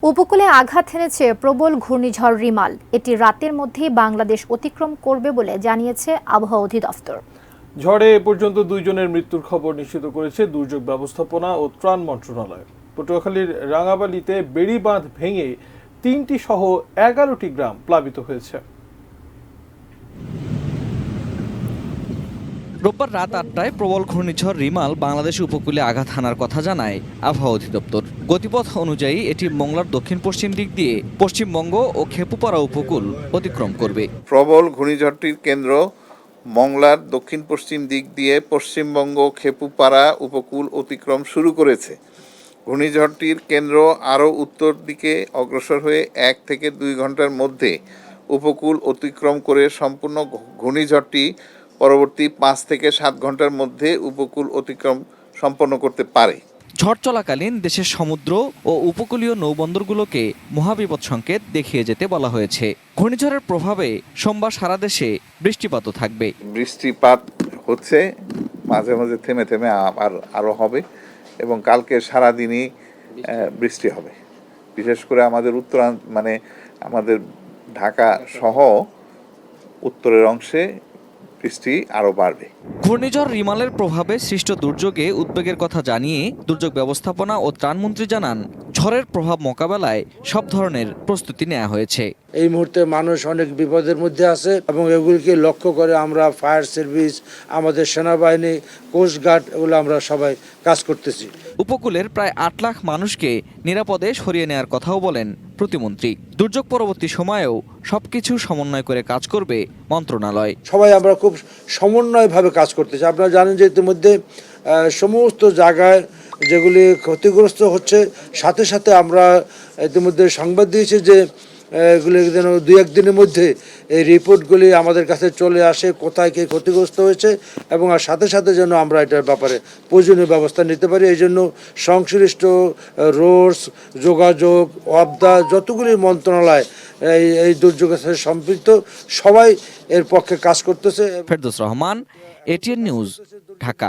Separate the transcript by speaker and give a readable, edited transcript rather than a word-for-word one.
Speaker 1: উপকূলে আঘাত হেনেছে প্রবল ঘূর্ণিঝড় রিমাল। এটি রাতের মধ্যেই বাংলাদেশ অতিক্রম করবে বলে জানিয়েছে আবহাওয়া অধিদপ্তর।
Speaker 2: ঝড়ে এ পর্যন্ত 2 জনের মৃত্যুর খবর নিশ্চিত করেছে দুর্যোগ ব্যবস্থাপনা ও ত্রাণ মন্ত্রণালয়। পটুয়াখালীর রাঙাবালিতে বেড়ি বাঁধ ভেঙে 3টি সহ 11টি গ্রাম প্লাবিত হয়েছে।
Speaker 3: রোববার রাত 8টায় প্রবল ঘূর্ণিঝড় রিমাল বাংলাদেশ উপকূলে আঘাত হানার কথা জানায় আবহাওয়া অধিদপ্তর। গতিপথ অনুযায়ী এটি মংলার দক্ষিণ পশ্চিম দিক দিয়ে পশ্চিমবঙ্গ ও খেপুপাড়া উপকূল অতিক্রম করবে।
Speaker 4: প্রবল ঘূর্ণিঝড়টির কেন্দ্র মংলার দক্ষিণ পশ্চিম দিক দিয়ে পশ্চিমবঙ্গ খেপুপাড়া উপকূল অতিক্রম শুরু করেছে। ঘূর্ণিঝড়টির কেন্দ্র আরও উত্তর দিকে অগ্রসর হয়ে 1 থেকে 2 ঘন্টার মধ্যে উপকূল অতিক্রম করে সম্পূর্ণ ঘূর্ণিঝড়টি পরবর্তী 5 থেকে 7 ঘন্টার মধ্যে উপকূল অতিক্রম সম্পন্ন করতে পারে।
Speaker 3: ঝড় চলাকালীন দেশের সমুদ্র ও উপকূলীয় নৌবন্দরগুলোকে মহাবিপদ সংকেত দেখিয়ে যেতে বলা হয়েছে। ঘূর্ণিঝড়ের প্রভাবে সোমবার সারা দেশে বৃষ্টিপাতও থাকবে।
Speaker 4: বৃষ্টিপাত হচ্ছে, মাঝে মাঝে থেমে থেমে আরও হবে এবং কালকে সারাদিনই বৃষ্টি হবে। বিশেষ করে আমাদের আমাদের ঢাকা সহ উত্তরের অংশে বৃষ্টি আরও বাড়বে।
Speaker 3: ঘূর্ণিঝড় রিমালের প্রভাবে সৃষ্ট দুর্যোগে উদ্বেগের কথা জানিয়ে দুর্যোগ ব্যবস্থাপনা ও ত্রাণমন্ত্রী জানান, ঝড়ের প্রভাব মোকাবেলায় সব ধরনের প্রস্তুতি নেওয়া হয়েছে।
Speaker 5: এই মুহূর্তে মানুষ অনেক বিপদের মধ্যে আছে এবং এগুলিকে লক্ষ্য করে আমরা ফায়ার সার্ভিস, আমাদের সেনাবাহিনী, কোস্টগার্ড এগুলো আমরা সবাই কাজ করতেছি।
Speaker 3: উপকূলের প্রায় 8 লাখ মানুষকে নিরাপদে সরিয়ে নেওয়ার কথাও বলেন প্রতিমন্ত্রী। দুর্যোগ পরবর্তী সময়েও সবকিছু সমন্বয় করে কাজ করবে মন্ত্রণালয়।
Speaker 5: সবাই আমরা খুব সমন্বয়ভাবে কাজ করতেছি। আপনারা জানেন যে ইতিমধ্যে সমস্ত জায়গায় যেগুলি ক্ষতিগ্রস্ত হচ্ছে, সাথে সাথে আমরা ইতিমধ্যে সংবাদ দিয়েছি যে এগুলি যেন 2-1 দিনের মধ্যে এই রিপোর্টগুলি আমাদের কাছে চলে আসে, কোথায় কে ক্ষতিগ্রস্ত হয়েছে, এবং আর সাথে সাথে যেন আমরা এটার ব্যাপারে প্রয়োজনীয় ব্যবস্থা নিতে পারি। এই জন্য সংশ্লিষ্ট রোডস, যোগাযোগ, ওয়াপদা যতগুলি মন্ত্রণালয় এই দুর্যোগের সাথে সম্পৃক্ত, সবাই এর পক্ষে কাজ করতেছে।
Speaker 3: Ferdous Rahman, ATN news, Dhaka.